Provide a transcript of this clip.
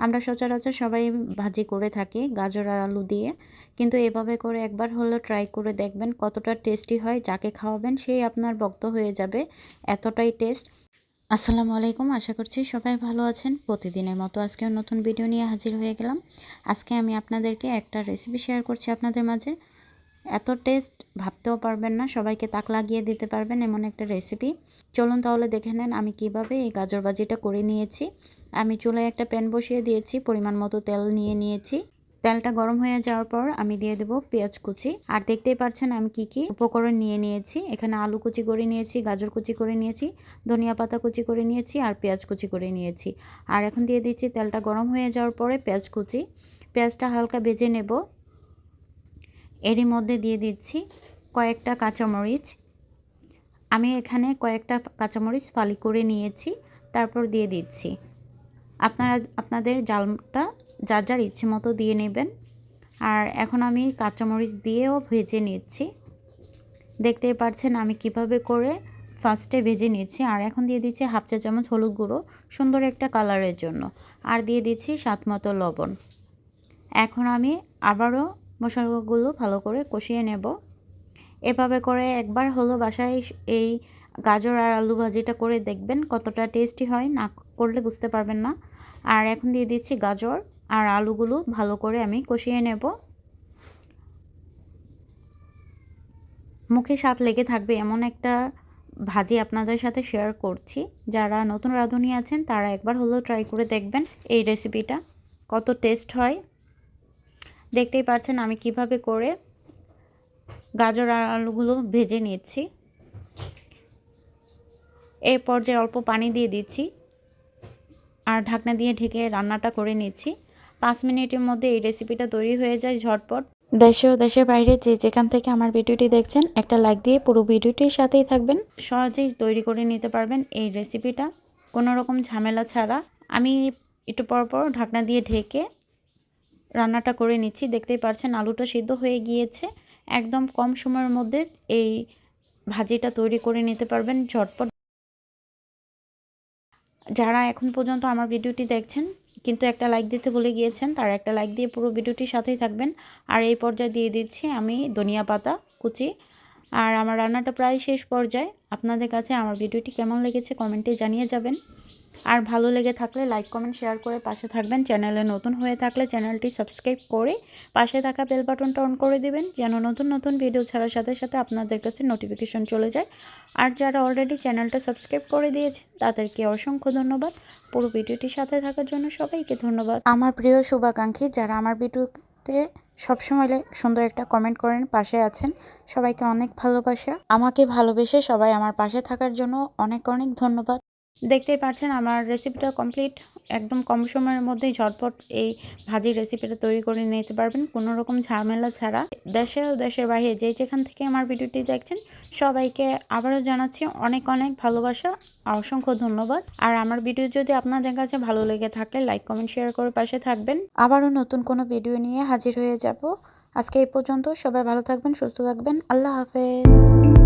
আমরা সচরাচর সবাই ভাজি করে থাকি গাজর আর আলু দিয়ে, কিন্তু এভাবে করে একবার হলেও ট্রাই করে দেখবেন কতটা টেস্টি হয়। যাকে খাওয়াবেন সেই আপনার ভক্ত হয়ে যাবে, এতটাই টেস্ট। আসসালামু আলাইকুম, আশা করছি সবাই ভালো আছেন। প্রতিদিনের মতো আজকেও নতুন ভিডিও নিয়ে হাজির হয়ে গেলাম। আজকে আমি আপনাদেরকে একটা রেসিপি শেয়ার করছি আপনাদের মাঝে। এত টেস্ট ভাবতেও পারবেন না, সবাইকে তাক লাগিয়ে দিতে পারবেন এমন একটা রেসিপি। চলুন তাহলে দেখে নেন আমি কিভাবে এই গাজর ভাজিটা করে নিয়েছি। আমি চুলায় একটা প্যান বসিয়ে দিয়েছি, পরিমাণ মতো তেল নিয়েছি। তেলটা গরম হয়ে যাওয়ার পর আমি দিয়ে দেব পেঁয়াজ কুচি। আর দেখতেই পাচ্ছেন আমি কি উপকরণ নিয়েছি। এখানে আলু কুচি করে নিয়েছি, গাজর কুচি করে নিয়েছি, ধনিয়া পাতা কুচি করে নিয়েছি আর পেঁয়াজ কুচি করে নিয়েছি। আর এখন দিয়ে দিচ্ছি তেলটা গরম হয়ে যাওয়ার পরে পেঁয়াজ কুচি। পেঁয়াজটা হালকা ভেজে নেব। এরই মধ্যে দিয়ে দিচ্ছি কয়েকটা কাঁচামরিচ। আমি এখানে কয়েকটা কাঁচামরিচ ফালি করে নিয়েছি, তারপর দিয়ে দিচ্ছি। আপনাদের জালটা যার যার ইচ্ছে মতো দিয়ে নেবেন। আর এখন আমি কাঁচামরিচ দিয়েও ভেজে নিচ্ছি। দেখতেই পাচ্ছেন আমি কিভাবে করে ফার্স্টে ভেজে নিচ্ছি। আর এখন দিয়ে দিচ্ছি হাফ চা চামচ হলুদ গুঁড়ো, সুন্দর একটা কালারের জন্য। আর দিয়ে দিচ্ছি স্বাদ মতো লবণ। এখন আমি আবারও মশলাগুলো ভালো করে কষিয়ে নেব। এভাবে করে একবার হলো বাসায় এই গাজর আর আলু ভাজিটা করে দেখবেন কতটা টেস্টি হয়, না করলে বুঝতে পারবেন না। আর এখন দিয়ে দিচ্ছি গাজর আর আলুগুলো ভালো করে আমি কষিয়ে নেব। মুখে স্বাদ লেগে থাকবে এমন একটা ভাজি আপনাদের সাথে শেয়ার করছি। যারা নতুন রাঁধুনি আছেন তারা একবার হলেও ট্রাই করে দেখবেন এই রেসিপিটা, কত টেস্ট হয়। দেখতেই পাচ্ছেন আমি কিভাবে করে গাজর আর আলুগুলো ভেজে নিচ্ছি। এই পর্যায়ে অল্প পানি দিয়ে দিচ্ছি আর ঢাকনা দিয়ে ঢেকে রান্নাটা করে নিচ্ছি। 5 মিনিটের মধ্যে এই রেসিপিটা তৈরি হয়ে যায় ঝটপট। দেশে ও দেশের বাইরে যে যেখান থেকে আমার ভিডিওটি দেখছেন একটা লাইক দিয়ে পুরো ভিডিওটির সাথেই থাকবেন। সহজেই তৈরি করে নিতে পারবেন এই রেসিপিটা কোনো রকম ঝামেলা ছাড়া। আমি একটু পর ঢাকনা দিয়ে ঢেকে রান্নাটা করে নিচ্ছি। দেখতেই পাচ্ছেন আলুটা সিদ্ধ হয়ে গিয়েছে। একদম কম সময়ের মধ্যে এই ভাজিটা তৈরি করে নিতে পারবেন ঝটপট। যারা এখন পর্যন্ত আমার ভিডিওটি দেখছেন কিন্তু একটা লাইক দিতে ভুলে গিয়েছেন, তারা একটা লাইক দিয়ে পুরো ভিডিওটির সাথেই থাকবেন। আর এই পর্যায়ে দিয়ে দিচ্ছি আমি ধনিয়া পাতা কুচি। আর আমার রান্নাটা প্রায় শেষ পর্যায়ে। আপনাদের কাছে আমার ভিডিওটি কেমন লেগেছে কমেন্টে জানিয়ে যাবেন। আর ভালো লেগে থাকলে লাইক কমেন্ট শেয়ার করে পাশে থাকবেন। চ্যানেলে নতুন হয়ে থাকলে চ্যানেলটি সাবস্ক্রাইব করে পাশে থাকা বেল বাটনটা অন করে দিবেন, যেন নতুন ভিডিও ছাড়ার সাথে সাথে আপনাদের কাছে নোটিফিকেশন চলে যায়। আর যারা অলরেডি চ্যানেলটা সাবস্ক্রাইব করে দিয়েছেন তাদেরকে অসংখ্য ধন্যবাদ। পুরো ভিডিওটির সাথে থাকার জন্য সবাইকে ধন্যবাদ। আমার প্রিয় শুভাকাঙ্ক্ষী যারা আমার ভিডিওতে সবসময় সুন্দর একটা কমেন্ট করেন, পাশে আছেন, সবাইকে অনেক ভালোবাসা। আমাকে ভালোবেসে সবাই আমার পাশে থাকার জন্য অনেক ধন্যবাদ। দেখতেই পাচ্ছেন আমার রেসিপিটা কমপ্লিট। একদম কম সময়ের মধ্যেই ঝটপট এই ভাজি রেসিপিটা তৈরি করে নিতে পারবেন কোনো রকম ঝামেলা ছাড়া। দেশে ও দেশের বাইরে যে যেখান থেকে আমার ভিডিওটি দেখছেন সবাইকে আবারও জানাচ্ছি অনেক ভালোবাসা, অসংখ্য ধন্যবাদ। আর আমার ভিডিও যদি আপনাদের কাছে ভালো লেগে থাকে লাইক কমেন্ট শেয়ার করে পাশে থাকবেন। আবারও নতুন কোনো ভিডিও নিয়ে হাজির হয়ে যাব। আজকে এই পর্যন্ত, সবাই ভালো থাকবেন, সুস্থ থাকবেন। আল্লাহ হাফেজ।